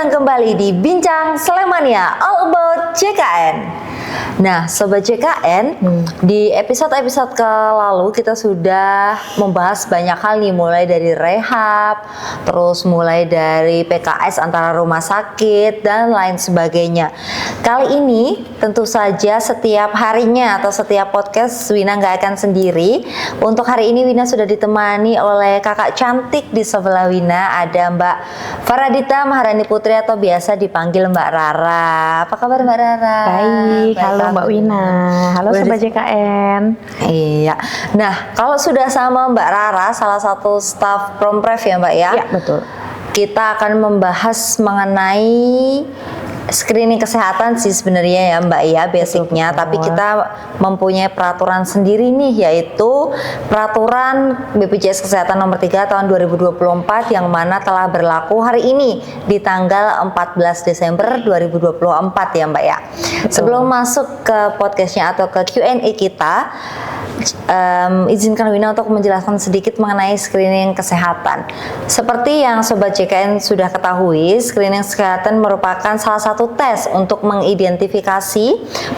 datang kembali di Bincang Slemania All About JKN. Nah, Sobat JKN, di episode-episode ke lalu kita sudah membahas banyak hal nih, mulai dari rehab, terus mulai dari PKS antara rumah sakit, dan lain sebagainya. Kali ini tentu saja setiap harinya atau setiap podcast Wina nggak akan sendiri. Untuk hari ini Wina sudah ditemani oleh kakak cantik di sebelah Wina, ada Mbak Faradita Maharani Putri atau biasa dipanggil Mbak Rara. Apa kabar Mbak Rara? Baik, halo Mbak Wina, halo Sobat JKN. Iya, nah kalau sudah sama Mbak Rara, salah satu staf Promprev ya Mbak ya? Iya, betul. Kita akan membahas mengenai screening kesehatan sih sebenarnya ya Mbak ya, basicnya. Tapi kita mempunyai peraturan sendiri nih, yaitu peraturan BPJS Kesehatan nomor 3 tahun 2024 yang mana telah berlaku hari ini di tanggal 14 Desember 2024 ya Mbak ya. Sebelum masuk ke podcastnya atau ke Q&A kita, izinkan Wina untuk menjelaskan sedikit mengenai screening kesehatan. Seperti yang Sobat JKN sudah ketahui, screening kesehatan merupakan salah satu tes untuk mengidentifikasi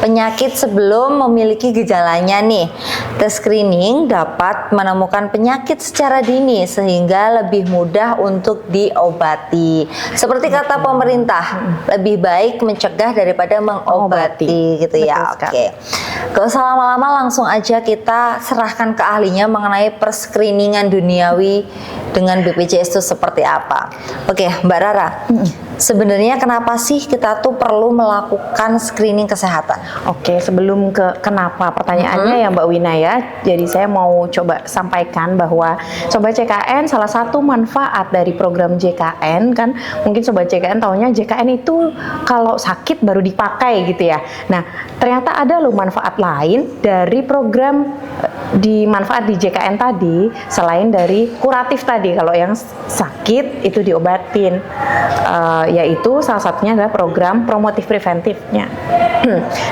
penyakit sebelum memiliki gejalanya nih. Tes screening dapat menemukan penyakit secara dini sehingga lebih mudah untuk diobati. Seperti kata pemerintah, lebih baik mencegah daripada mengobati gitu ya. Oke. Gak usah lama-lama, langsung aja kita serahkan ke ahlinya mengenai perscreeningan duniawi dengan BPJS itu seperti apa. Oke, Mbak Rara. Sebenarnya kenapa sih kita tuh perlu melakukan screening kesehatan? Oke, sebelum ke kenapa pertanyaannya ya Mbak Wina ya. Jadi saya mau coba sampaikan bahwa Sobat JKN, salah satu manfaat dari program JKN kan, mungkin Sobat JKN taunya JKN itu kalau sakit baru dipakai gitu ya. Nah, ternyata ada loh manfaat lain dari program manfaat di JKN tadi, selain dari kuratif tadi. Kalau yang sakit itu diobatin, yaitu salah satunya adalah program promotif preventifnya.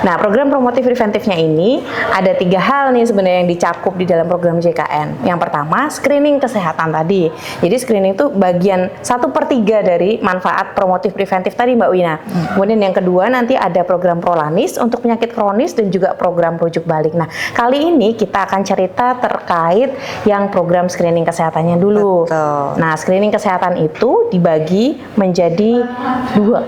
Nah, program promotif preventifnya ini ada 3 hal nih sebenarnya yang dicakup di dalam program JKN. Yang pertama, screening kesehatan tadi. Jadi screening itu bagian 1/3 dari manfaat promotif preventif tadi Mbak Wina. Kemudian yang kedua nanti ada program Prolanis untuk penyakit kronis dan juga program rujuk balik. Nah, kali ini kita akan cerita terkait yang program screening kesehatannya dulu. Betul. Nah, screening kesehatan itu dibagi menjadi 2,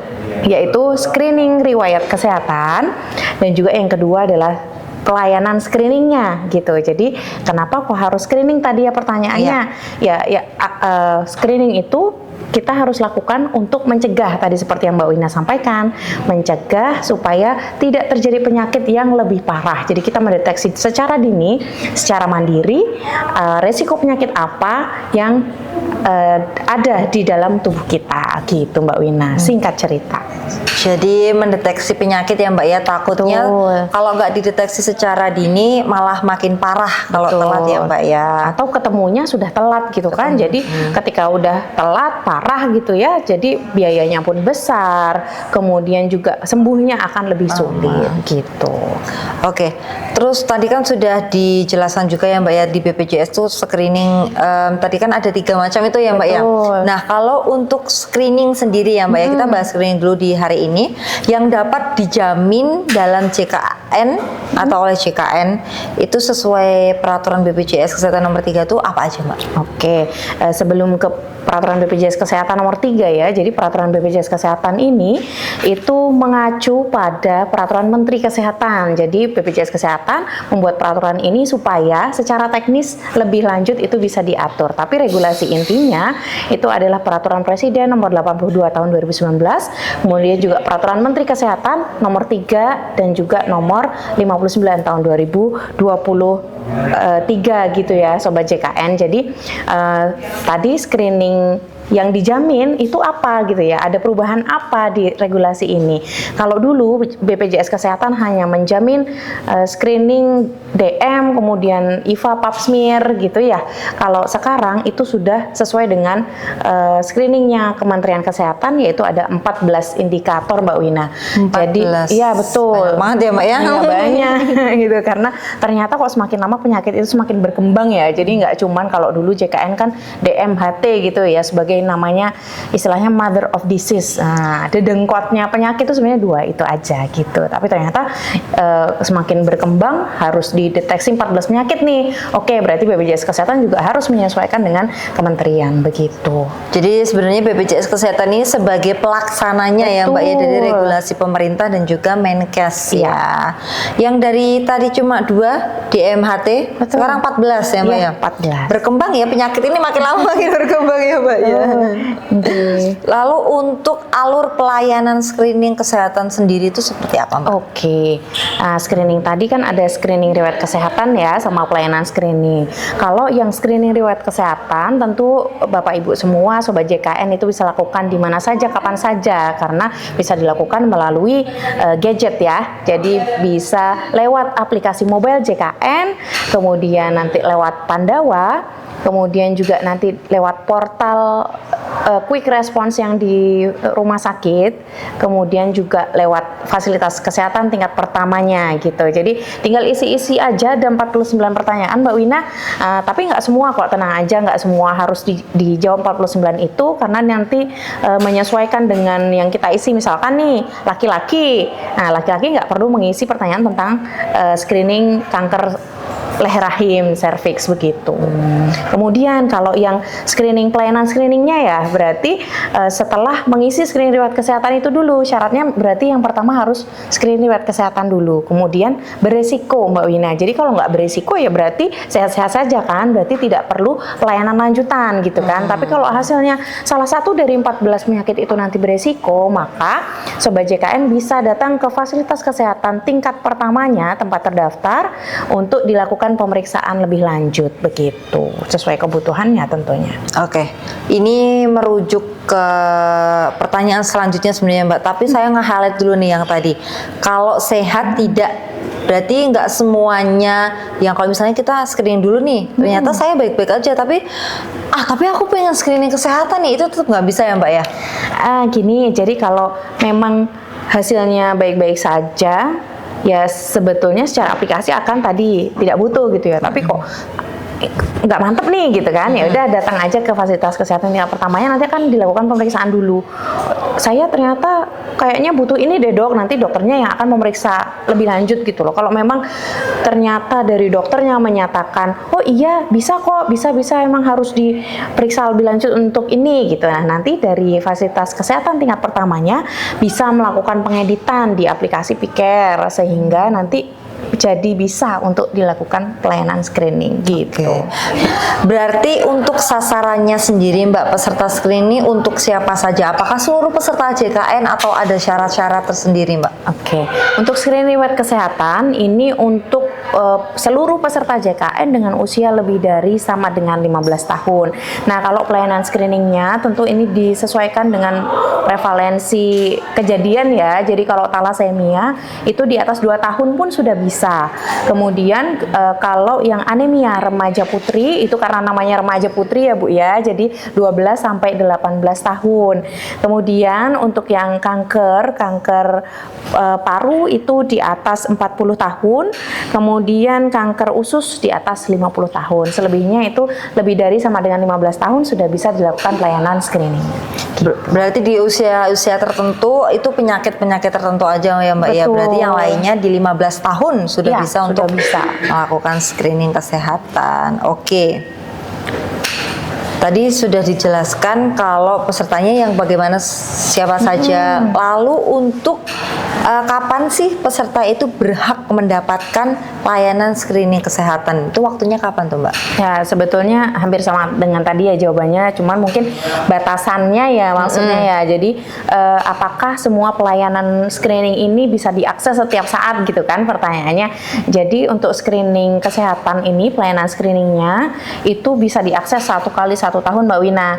yaitu screening riwayat kesehatan dan juga yang kedua adalah pelayanan screeningnya gitu. Jadi kenapa kok harus screening tadi ya pertanyaannya? Screening itu kita harus lakukan untuk mencegah, tadi seperti yang Mbak Wina sampaikan, mencegah supaya tidak terjadi penyakit yang lebih parah. Jadi kita mendeteksi secara dini, secara mandiri, resiko penyakit apa yang ada di dalam tubuh kita gitu Mbak Wina, singkat cerita. Jadi mendeteksi penyakit ya Mbak ya, takutnya kalau nggak dideteksi secara dini malah makin parah kalau telat ya Mbak ya. Atau ketemunya sudah telat gitu kan, jadi ketika udah telat parah gitu ya, jadi biayanya pun besar, kemudian juga sembuhnya akan lebih sulit gitu. Oke, terus tadi kan sudah dijelaskan juga ya Mbak ya, di BPJS tuh screening tadi kan ada 3 macam itu ya Mbak ya. Nah, kalau untuk screening sendiri ya Mbak ya, kita bahas screening dulu di hari ini yang dapat dijamin dalam JKN atau oleh JKN itu sesuai peraturan BPJS Kesehatan nomor 3 itu apa aja Mbak? Oke, sebelum ke peraturan BPJS Kesehatan nomor 3 ya. Jadi peraturan BPJS Kesehatan ini itu mengacu pada peraturan Menteri Kesehatan. Jadi BPJS Kesehatan membuat peraturan ini supaya secara teknis lebih lanjut itu bisa diatur. Tapi regulasi intinya itu adalah peraturan Presiden nomor 82 tahun 2019, kemudian juga peraturan Menteri Kesehatan nomor 3 dan juga nomor 59 tahun 2023 gitu ya Sobat JKN. Jadi tadi screening yang dijamin itu apa gitu ya, ada perubahan apa di regulasi ini. Kalau dulu BPJS Kesehatan hanya menjamin screening DM, kemudian IVA, Pap smear gitu ya. Kalau sekarang itu sudah sesuai dengan screeningnya Kementerian Kesehatan, yaitu ada 14 indikator Mbak Wina. 14. Jadi iya betul. Banyak banget ya Mbak ya. Iya, banyak gitu, karena ternyata kok semakin lama penyakit itu semakin berkembang ya. Jadi nggak cuman kalau dulu JKN kan DMHT gitu ya sebagai sebagai namanya istilahnya mother of disease. Nah, dedengkotnya penyakit itu sebenarnya 2 itu aja gitu. Tapi ternyata semakin berkembang harus dideteksi 14 penyakit nih. Oke, berarti BPJS Kesehatan juga harus menyesuaikan dengan kementerian begitu. Jadi sebenarnya BPJS Kesehatan ini sebagai pelaksananya ya Mbak ya, dari regulasi pemerintah dan juga Menkes ya. Yang dari tadi cuma 2 di MHT, sekarang 14 ya Mbak ya? 14. Berkembang ya penyakit ini, makin lama makin berkembang ya Mbak ya. Lalu untuk alur pelayanan screening kesehatan sendiri itu seperti apa Mbak? Oke, screening tadi kan ada screening riwayat kesehatan ya sama pelayanan screening. Kalau yang screening riwayat kesehatan tentu Bapak Ibu semua Sobat JKN itu bisa lakukan di mana saja, kapan saja, karena bisa dilakukan melalui gadget ya. Jadi bisa lewat aplikasi mobile JKN, kemudian nanti lewat Pandawa, kemudian juga nanti lewat portal quick response yang di rumah sakit, kemudian juga lewat fasilitas kesehatan tingkat pertamanya gitu. Jadi tinggal isi-isi aja, ada 49 pertanyaan Mbak Wina, tapi nggak semua kok, tenang aja, nggak semua harus dijawab 49 itu, karena nanti menyesuaikan dengan yang kita isi. Misalkan nih laki-laki, nah laki-laki nggak perlu mengisi pertanyaan tentang screening kanker leher rahim, serviks begitu. Kemudian kalau yang screening pelayanan screeningnya ya berarti setelah mengisi screening riwayat kesehatan itu dulu, syaratnya berarti yang pertama harus screening riwayat kesehatan dulu, kemudian beresiko Mbak Wina. Jadi kalau nggak beresiko ya berarti sehat-sehat saja kan, berarti tidak perlu pelayanan lanjutan gitu kan. Tapi kalau hasilnya salah satu dari 14 penyakit itu nanti beresiko, maka Sobat JKN bisa datang ke fasilitas kesehatan tingkat pertamanya tempat terdaftar untuk dilakukan pemeriksaan lebih lanjut begitu, sesuai kebutuhannya tentunya. Oke, ini merujuk ke pertanyaan selanjutnya sebenarnya Mbak, tapi saya nge-highlight dulu nih yang tadi. Kalau sehat tidak, berarti nggak semuanya yang kalau misalnya kita screening dulu nih, ternyata saya baik-baik aja, tapi aku pengen screening kesehatan nih, itu tetap nggak bisa ya Mbak ya? Gini, jadi kalau memang hasilnya baik-baik saja, ya sebetulnya secara aplikasi akan tadi tidak butuh gitu ya, tapi kok nggak mantep nih gitu kan, ya udah datang aja ke fasilitas kesehatan tingkat pertamanya, nanti akan dilakukan pemeriksaan dulu. Saya ternyata kayaknya butuh ini deh dok, nanti dokternya yang akan memeriksa lebih lanjut gitu loh. Kalau memang ternyata dari dokternya menyatakan oh iya bisa kok, bisa emang harus diperiksa lebih lanjut untuk ini gitu, nah nanti dari fasilitas kesehatan tingkat pertamanya bisa melakukan pengeditan di aplikasi Piker sehingga nanti jadi bisa untuk dilakukan pelayanan screening gitu. Berarti untuk sasarannya sendiri Mbak, peserta screening untuk siapa saja? Apakah seluruh peserta JKN atau ada syarat-syarat tersendiri Mbak? Oke. Untuk screening riwayat kesehatan ini untuk seluruh peserta JKN dengan usia lebih dari sama dengan 15 tahun. Nah, kalau pelayanan screeningnya tentu ini disesuaikan dengan prevalensi kejadian ya. Jadi kalau thalassemia itu di atas 2 tahun pun sudah bisa. Kemudian kalau yang anemia remaja putri itu karena namanya remaja putri ya Bu ya. Jadi 12 sampai 18 tahun. Kemudian untuk yang kanker paru itu di atas 40 tahun. Kemudian kanker usus di atas 50 tahun. Selebihnya itu lebih dari sama dengan 15 tahun sudah bisa dilakukan pelayanan screening. Berarti di usia tertentu itu penyakit tertentu aja ya Mbak. Betul. Ya, berarti yang lainnya di 15 tahun sudah ya, bisa untuk melakukan screening kesehatan. Oke. Tadi sudah dijelaskan kalau pesertanya yang bagaimana siapa saja. Lalu untuk kapan sih peserta itu berhak mendapatkan layanan screening kesehatan? Itu waktunya kapan tuh Mbak? Ya sebetulnya hampir sama dengan tadi ya jawabannya, cuman mungkin batasannya ya maksudnya ya. Jadi apakah semua pelayanan screening ini bisa diakses setiap saat gitu kan pertanyaannya. Jadi untuk screening kesehatan ini, pelayanan screeningnya itu bisa diakses 1 kali 1 tahun Mbak Wina.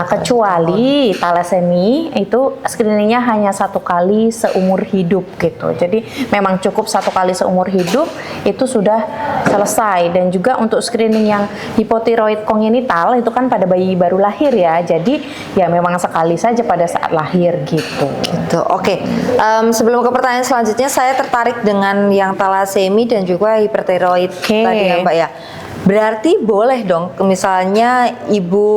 Kecuali thalassemia itu screeningnya hanya 1 kali seumur hidup gitu. Jadi memang cukup 1 kali seumur hidup itu sudah selesai. Dan juga untuk screening yang hipotiroid kongenital itu kan pada bayi baru lahir ya. Jadi ya memang sekali saja pada saat lahir gitu. Oke. Sebelum ke pertanyaan selanjutnya, saya tertarik dengan yang thalassemia dan juga hipertiroid tadi ya Mbak ya. Berarti boleh dong, misalnya ibu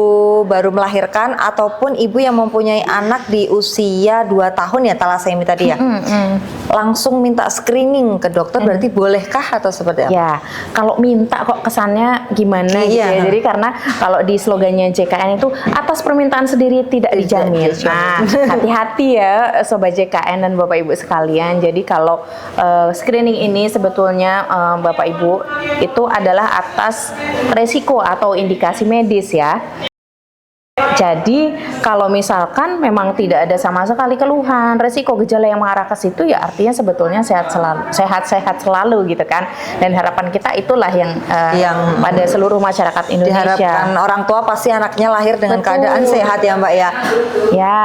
baru melahirkan ataupun ibu yang mempunyai anak di usia 2 tahun ya, talasemia tadi ya, langsung minta screening ke dokter, berarti bolehkah atau seperti apa? Ya, kalau minta kok kesannya gimana gitu Iya. ya. Jadi karena kalau di slogannya JKN itu atas permintaan sendiri tidak dijamin. Nah, hati-hati ya Sobat JKN dan Bapak Ibu sekalian. Jadi kalau screening ini sebetulnya Bapak Ibu itu adalah atas resiko atau indikasi medis ya. Jadi kalau misalkan memang tidak ada sama sekali keluhan, resiko gejala yang mengarah ke situ, ya artinya sebetulnya sehat-sehat selalu gitu kan. Dan harapan kita itulah yang pada seluruh masyarakat Indonesia. Diharapkan orang tua pasti anaknya lahir dengan Betul. keadaan sehat ya Mbak ya. Ya,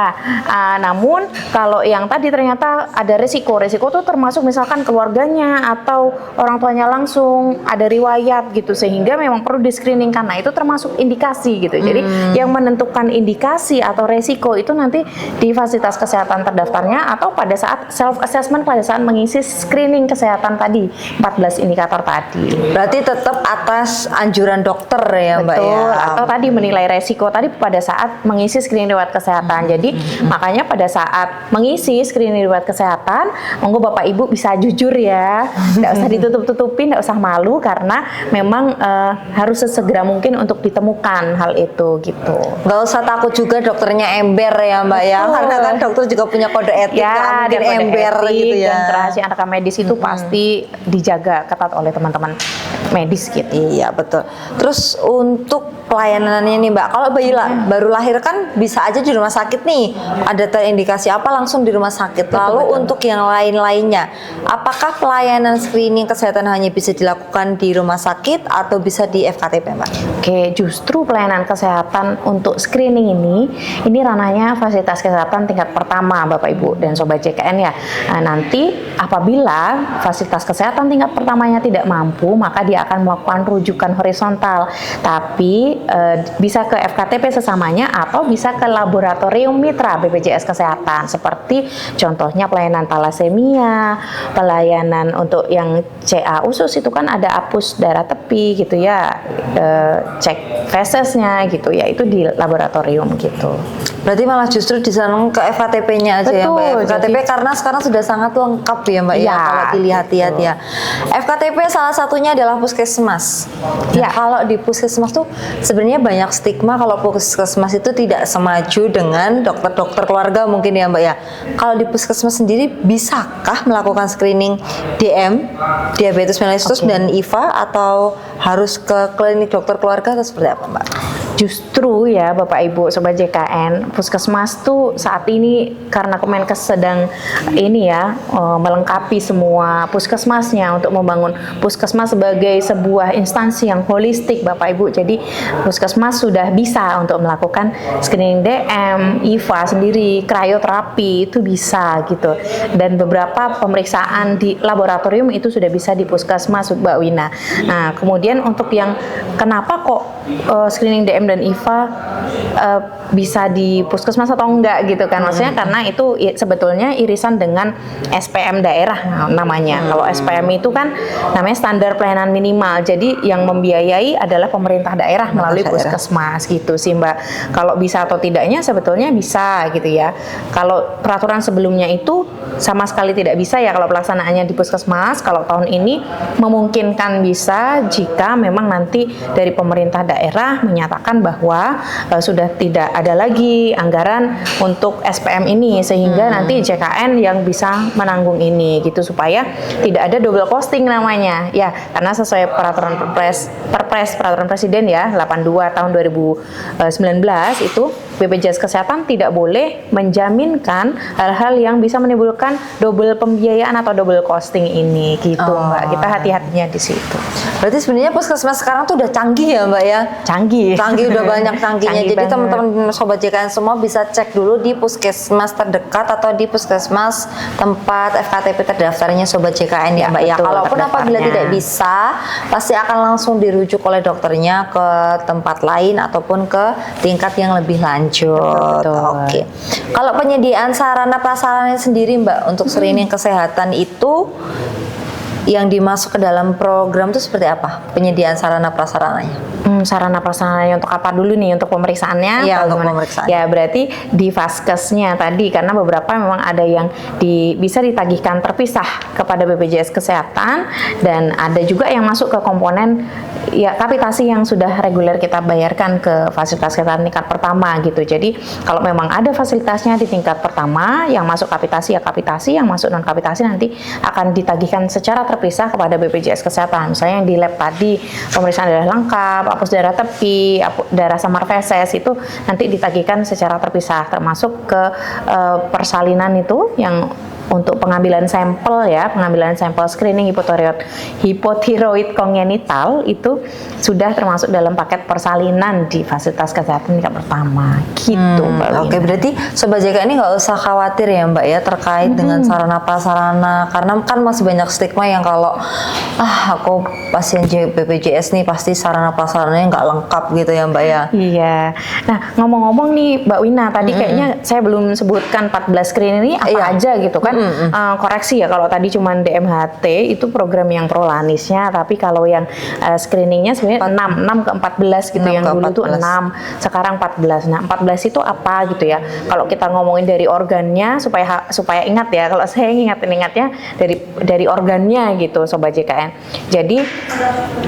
namun kalau yang tadi ternyata ada resiko tuh termasuk misalkan keluarganya atau orang tuanya langsung ada riwayat gitu, sehingga memang perlu di screening karena itu termasuk indikasi gitu. Jadi yang menentukan indikasi atau resiko itu nanti di fasilitas kesehatan terdaftarnya atau pada saat self assessment pada saat mengisi screening kesehatan tadi 14 indikator tadi. Berarti tetap atas anjuran dokter ya Mbak Betul, ya. atau tadi menilai resiko tadi pada saat mengisi screening riwayat kesehatan. Jadi makanya pada saat mengisi screening riwayat kesehatan, monggo Bapak Ibu bisa jujur ya, nggak usah ditutup-tutupin, nggak usah malu karena memang harus sesegera mungkin untuk ditemukan hal itu gitu. Nggak usah takut juga dokternya ember ya Mbak ya, Betul. karena kan dokter juga punya kode etik, nggak Ya, mungkin dan kode ember etik gitu ya. dan kerahasiaan rekam medis itu pasti dijaga ketat oleh teman-teman medis gitu. Iya betul. Terus untuk pelayanannya nih Mbak, kalau bayi baru lahir kan bisa aja di rumah sakit nih, ada terindikasi apa langsung di rumah sakit. Lalu untuk yang lain-lainnya, apakah pelayanan screening kesehatan hanya bisa dilakukan di rumah sakit atau bisa di FKTP Mbak? Oke, justru pelayanan kesehatan untuk screening ini ranahnya fasilitas kesehatan tingkat pertama Bapak Ibu dan Sobat JKN ya. Nah, nanti apabila fasilitas kesehatan tingkat pertamanya tidak mampu, maka dia akan melakukan rujukan horizontal. Tapi bisa ke FKTP sesamanya atau bisa ke laboratorium mitra BPJS Kesehatan seperti contohnya pelayanan talasemia, pelayanan untuk yang CA usus itu kan ada apus darah tepi gitu ya, cek fesesnya gitu ya, itu di laboratorium gitu. Berarti malah justru di sana ke FKTP-nya aja ya Mbak ya. Betul, FKTP jadi- karena sekarang sudah sangat lengkap ya Mbak ya, Ya, kalau dilihat-lihat betul. ya. FKTP salah satunya adalah puskesmas. Ya. Nah, kalau di puskesmas tuh sebenarnya banyak stigma kalau puskesmas itu tidak semaju dengan dokter-dokter keluarga mungkin ya Mbak ya. Kalau di puskesmas sendiri bisakah melakukan screening DM, diabetes mellitus Oke. dan IVA atau harus ke klinik dokter keluarga atau seperti apa Mbak? Justru ya Bapak Ibu Sobat JKN, puskesmas tuh saat ini karena Kemenkes sedang ini ya melengkapi semua puskesmasnya untuk membangun puskesmas sebagai sebuah instansi yang holistik Bapak Ibu. Jadi puskesmas sudah bisa untuk melakukan screening DM, IVA sendiri, krioterapi itu bisa gitu. Dan beberapa pemeriksaan di laboratorium itu sudah bisa di puskesmas Mbak Wina. Nah, kemudian untuk yang kenapa kok screening DM dan IVA bisa di puskesmas atau enggak gitu kan, maksudnya karena itu sebetulnya irisan dengan SPM daerah namanya. Kalau SPM itu kan namanya standar pelayanan minimal, jadi yang membiayai adalah pemerintah daerah melalui puskesmas gitu sih Mbak. Kalau bisa atau tidaknya sebetulnya bisa gitu ya. Kalau peraturan sebelumnya itu sama sekali tidak bisa ya kalau pelaksanaannya di puskesmas. Kalau tahun ini memungkinkan bisa jika memang nanti dari pemerintah daerah menyatakan bahwa sudah tidak ada lagi anggaran untuk SPM ini, sehingga nanti JKN yang bisa menanggung ini gitu, supaya tidak ada double costing namanya ya, karena sesuai peraturan Perpres peraturan Presiden ya 82 tahun 2019 itu BPJS Kesehatan tidak boleh menjaminkan hal-hal yang bisa menimbulkan double pembiayaan atau double costing ini gitu Mbak. Kita hati-hatinya di situ. Berarti sebenarnya puskesmas sekarang tuh udah canggih ya Mbak ya? Canggih. Canggih, udah banyak canggihnya. Canggih Jadi banget. teman-teman Sobat JKN semua bisa cek dulu di puskesmas terdekat atau di puskesmas tempat FKTP terdaftarnya Sobat JKN ya Mbak ya. betul, Kalaupun apabila terdaftarnya. tidak bisa, pasti akan langsung dirujuk oleh dokternya ke tempat lain ataupun ke tingkat yang lebih lanjut. Betul. Oke. Kalau penyediaan sarana prasarana sendiri Mbak untuk screening kesehatan itu yang dimasuk ke dalam program itu seperti apa? Penyediaan sarana prasarananya? Sarana prasarananya untuk apa dulu nih, untuk pemeriksaannya? Iya, atau untuk gimana? pemeriksaan. Ya berarti di vaskesnya tadi, karena beberapa memang ada yang bisa ditagihkan terpisah kepada BPJS Kesehatan, dan ada juga yang masuk ke komponen ya kapitasi yang sudah reguler kita bayarkan ke fasilitas kesehatan tingkat pertama gitu. Jadi kalau memang ada fasilitasnya di tingkat pertama, yang masuk kapitasi ya kapitasi, yang masuk non kapitasi nanti akan ditagihkan secara terpisah kepada BPJS Kesehatan. Misalnya yang di lab tadi pemeriksaan darah lengkap, hapus darah tepi, darah samar feses, itu nanti ditagihkan secara terpisah, termasuk ke persalinan itu yang untuk pengambilan sampel ya, pengambilan sampel screening hipotiroid kongenital itu sudah termasuk dalam paket persalinan di fasilitas kesehatan tingkat pertama gitu. Oke, berarti Sobat JK ini nggak usah khawatir ya Mbak ya terkait dengan sarana prasarana, karena kan masih banyak stigma yang kalau aku pasien BPJS nih pasti sarana prasarananya nggak lengkap gitu ya Mbak ya. Iya. Nah ngomong-ngomong nih Mbak Wina, tadi kayaknya saya belum sebutkan 14 screening ini apa aja gitu kan. Koreksi ya, kalau tadi cuma DMHT itu program yang prolanisnya, tapi kalau yang screeningnya sebenarnya 6 ke 14 gitu, yang dulu tuh 6, sekarang 14. Nah 14 itu apa gitu ya, kalau kita ngomongin dari organnya supaya ingat ya, kalau saya ingatnya dari organnya gitu Sobat JKN. Jadi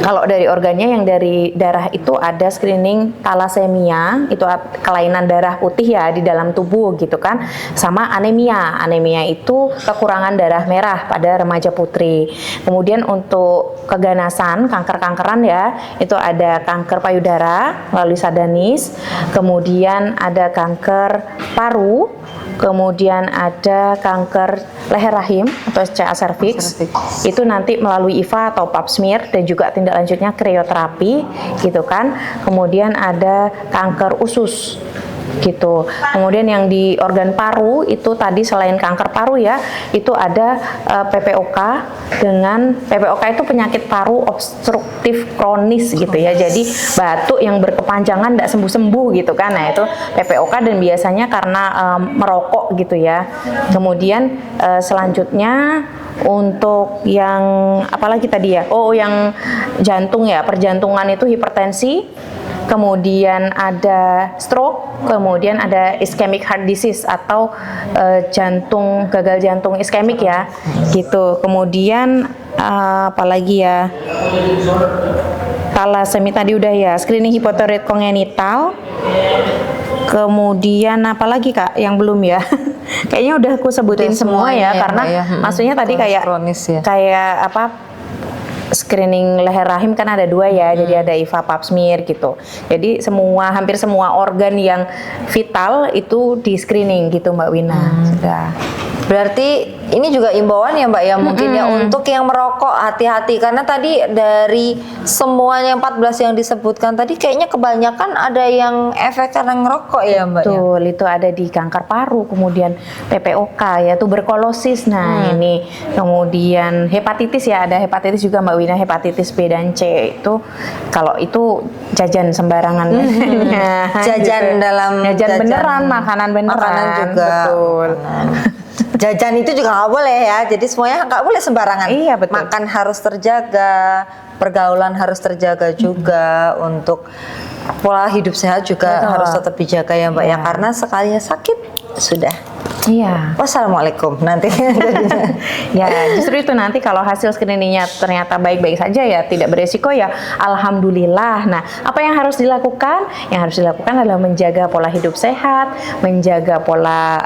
kalau dari organnya, yang dari darah itu ada screening talasemia, itu kelainan darah putih ya di dalam tubuh gitu kan, sama anemia itu kekurangan darah merah pada remaja putri. Kemudian untuk keganasan, kanker-kankeran ya, itu ada kanker payudara melalui sadanis, kemudian ada kanker paru, kemudian ada kanker leher rahim atau CA cervix, itu nanti melalui IVA atau pap smear, dan juga tindak lanjutnya krioterapi gitu kan. Kemudian ada kanker usus gitu. Kemudian yang di organ paru itu tadi selain kanker paru ya, itu ada PPOK. Dengan PPOK itu penyakit paru obstruktif kronis gitu ya. Jadi batuk yang berkepanjangan tidak sembuh-sembuh gitu kan. Nah, itu PPOK, dan biasanya karena merokok gitu ya. Kemudian selanjutnya untuk yang apalagi tadi ya? Oh, yang jantung ya, perjantungan itu hipertensi, kemudian ada stroke, kemudian ada ischemic heart disease atau gagal jantung iskemik ya, gitu. Kemudian apalagi ya? Thalassemia tadi udah ya, screening hipotiroid kongenital. Kemudian apalagi Kak yang belum ya? Kayaknya udah aku sebutin semua ya, karena maksudnya tadi kayak apa? Screening leher rahim kan ada 2 ya, jadi ada IVA pap smear gitu. Jadi hampir semua organ yang vital itu di screening gitu Mbak Wina. Sudah. Berarti ini juga imbauan ya Mbak ya, mungkin ya untuk yang merokok hati-hati, karena tadi dari semuanya 14 yang disebutkan tadi kayaknya kebanyakan ada yang efek karena ngerokok ya Mbak. Betul, itu ada di kanker paru, kemudian PPOK ya, tuberkulosis. Nah, ini kemudian hepatitis ya, ada hepatitis juga Mbak Wina, hepatitis B dan C itu kalau itu jajan sembarangan. Jajan dalam jajan beneran, makanan juga. Betul. Jajan itu juga nggak boleh ya, jadi semuanya nggak boleh sembarangan. Iya, betul. Makan harus terjaga, pergaulan harus terjaga juga, untuk pola hidup sehat juga harus tetap dijaga ya Mbak ya, karena sekalinya sakit sudah. Iya. Wassalamualaikum nanti. Ya, justru itu nanti kalau hasil screeningnya ternyata baik-baik saja ya, tidak beresiko ya, alhamdulillah. Nah, apa yang harus dilakukan? Yang harus dilakukan adalah menjaga pola hidup sehat, menjaga pola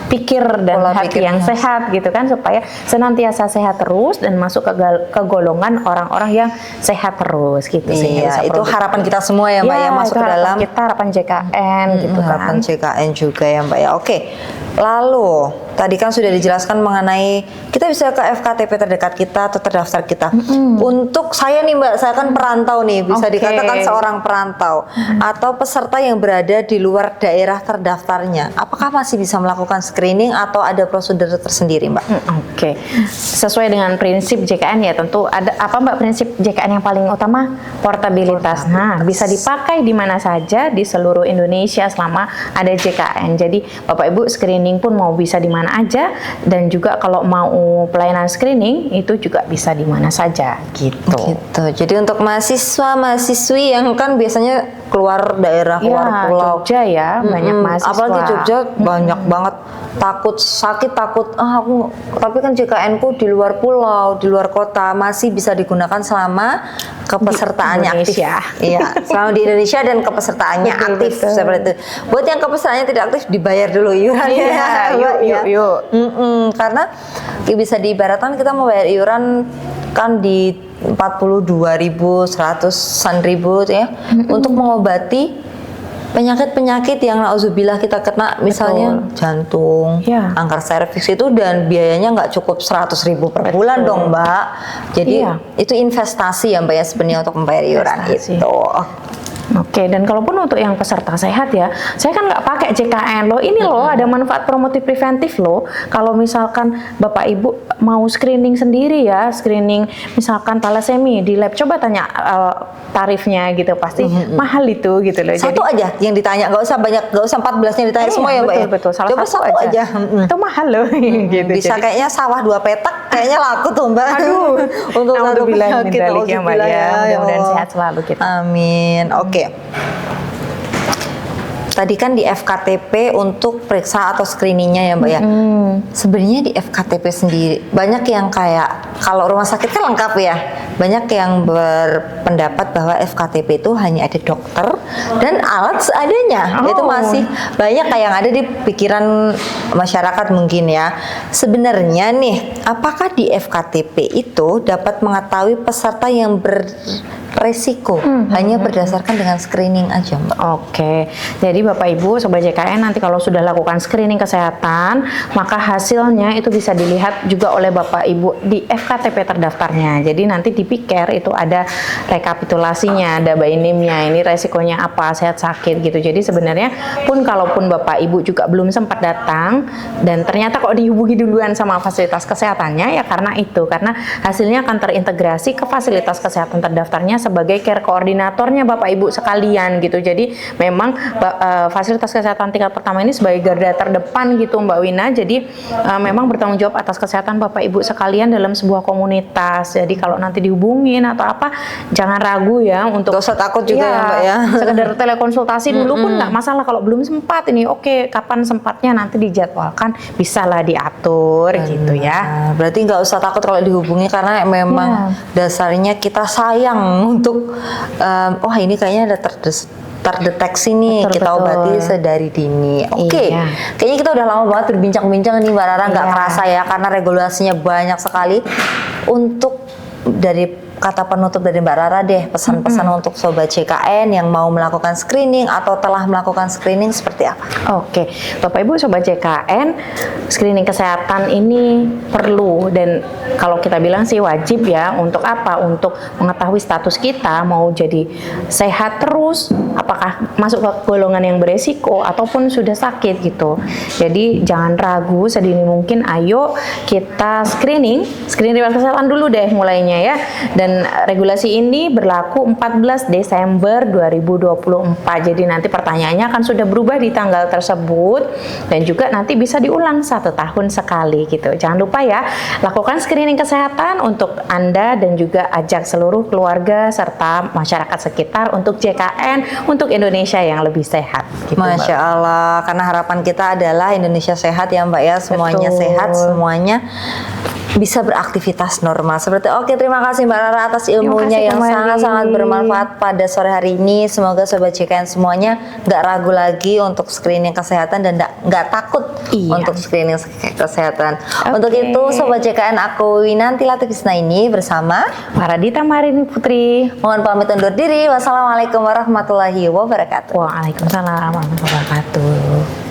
pikir dan hati yang sehat gitu kan, supaya senantiasa sehat terus dan masuk ke golongan orang-orang yang sehat terus gitu. Iya, itu harapan kita semua ya Mbak ya, masuk ke dalam kita harapan JKN gitu kan. Harapan JKN juga ya Mbak ya. Oke. Lalu tadi kan sudah dijelaskan mengenai kita bisa ke FKTP terdekat kita atau terdaftar kita. Untuk saya nih Mbak, saya kan perantau nih, bisa dikatakan seorang perantau atau peserta yang berada di luar daerah terdaftarnya. Apakah masih bisa melakukan screening atau ada prosedur tersendiri Mbak? Oke. Sesuai dengan prinsip JKN ya, tentu ada apa Mbak prinsip JKN yang paling utama? Portabilitas. Nah, bisa dipakai di mana saja di seluruh Indonesia selama ada JKN. Jadi Bapak Ibu screening pun mau bisa di mana mana aja, dan juga kalau mau pelayanan screening itu juga bisa di mana saja gitu. Gitu. Jadi untuk mahasiswa-mahasiswi yang kan biasanya keluar daerah, keluar Ya, pulau. Jogja ya, banyak mahasiswa. Apalagi Jogja banyak banget takut sakit, takut aku, tapi kan JKN ku di luar pulau, di luar kota, masih bisa digunakan selama kepesertaannya aktif. Indonesia. Iya, selama di Indonesia dan kepesertaannya Betul, aktif betul. seperti itu. Buat yang kepesertaannya tidak aktif dibayar dulu iurannya. Iya, Mbak, ya. yuk. Karena bisa diibaratkan kita mau bayar iuran kan di 42.100-an ribu ya, untuk mengobati penyakit-penyakit yang nauzubillah kita kena, misalnya jantung, Ya. kanker serviks itu, dan biayanya nggak cukup 100.000 per bulan dong Mbak. Jadi Iya. itu investasi ya Mbak ya sebenarnya untuk membayar iuran Investasi. itu. Oke, dan kalaupun untuk yang peserta sehat ya, saya kan nggak pakai JKN loh. Ini loh ada manfaat promotif preventif loh. Kalau misalkan Bapak Ibu mau screening sendiri ya, screening misalkan talasemi di lab, coba tanya tarifnya gitu, pasti mahal itu gitu loh. Satu aja yang ditanya, nggak usah banyak, nggak usah 14-nya ditanya semua ya Mbak betul, ya. betul. Salah Coba satu satu aja. Itu mahal loh gitu. Bisa Jadi- kayaknya sawah 2 petak kayaknya laku tuh Mbak. Aduh, untuk satu Alhamdulillah, penyakit. min dzalik ya, Mbak, ya. Mudah-mudahan Allah. sehat selalu kita. Amin. Oke. Tadi kan di FKTP untuk periksa atau screeningnya ya Mbak ya. Sebenarnya di FKTP sendiri banyak yang kayak, kalau rumah sakit kan lengkap ya. Banyak yang berpendapat bahwa FKTP itu hanya ada dokter dan alat seadanya. Oh. Itu masih banyak kayak yang ada di pikiran masyarakat mungkin ya. Sebenarnya nih, apakah di FKTP itu dapat mengetahui peserta yang beresiko hanya berdasarkan dengan screening aja Mbak? Oke, jadi Bapak Ibu Sobat JKN nanti kalau sudah lakukan screening kesehatan, maka hasilnya itu bisa dilihat juga oleh Bapak Ibu di FKTP terdaftarnya. Jadi nanti di PICARE itu ada rekapitulasinya, ada by name-nya, ini resikonya apa, sehat sakit gitu. Jadi sebenarnya pun kalaupun Bapak Ibu juga belum sempat datang dan ternyata kok dihubungi duluan sama fasilitas kesehatannya, ya karena itu, karena hasilnya akan terintegrasi ke fasilitas kesehatan terdaftarnya sebagai care koordinatornya Bapak Ibu sekalian gitu. Jadi memang fasilitas kesehatan tingkat pertama ini sebagai garda terdepan gitu Mbak Wina. Jadi memang bertanggung jawab atas kesehatan Bapak Ibu sekalian dalam sebuah komunitas. Jadi kalau nanti dihubungin atau apa, jangan ragu ya untuk Gak usah takut juga ya Mbak ya. sekedar telekonsultasi dulu pun nggak masalah. Kalau belum sempat ini oke, kapan sempatnya nanti dijadwalkan, bisalah diatur gitu ya. Nah, berarti nggak usah takut kalau dihubungi, karena memang dasarnya kita sayang untuk wah ini kayaknya ada terdeteksi nih, Betul, kita betul. obati sedari dini. Oke, Iya. kayaknya kita udah lama banget berbincang-bincang nih Mbak Rara, nggak Iya. kerasa ya karena regulasinya banyak sekali. Untuk dari kata penutup dari Mbak Rara deh, pesan-pesan untuk Sobat JKN yang mau melakukan screening atau telah melakukan screening seperti apa? Oke, Bapak Ibu Sobat JKN, screening kesehatan ini perlu, dan kalau kita bilang sih wajib ya. Untuk apa? Untuk mengetahui status kita mau jadi sehat terus, apakah masuk ke golongan yang beresiko ataupun sudah sakit gitu. Jadi jangan ragu, sedini mungkin ayo kita screening riwayat kesehatan dulu deh mulainya ya. Dan regulasi ini berlaku 14 Desember 2024. Jadi nanti pertanyaannya akan sudah berubah di tanggal tersebut, dan juga nanti bisa diulang 1 tahun sekali gitu. Jangan lupa ya, lakukan screening kesehatan untuk Anda dan juga ajak seluruh keluarga serta masyarakat sekitar untuk JKN, untuk Indonesia yang lebih sehat gitu, Mbak. Masya Allah, karena harapan kita adalah Indonesia sehat ya Mbak ya, semuanya Betul. sehat, semuanya bisa beraktivitas normal. Seperti oke, terima kasih Mbak Rara atas ilmunya kasih yang kembali. sangat-sangat bermanfaat pada sore hari ini. Semoga Sobat JKN semuanya nggak ragu lagi untuk screening kesehatan dan nggak takut Iya. untuk screening kesehatan. Untuk Oke. itu Sobat JKN, aku Winanti Latifisna ini bersama Paradita Marini Putri. mohon pamit undur diri. Wassalamualaikum warahmatullahi wabarakatuh. Waalaikumsalam warahmatullahi wabarakatuh.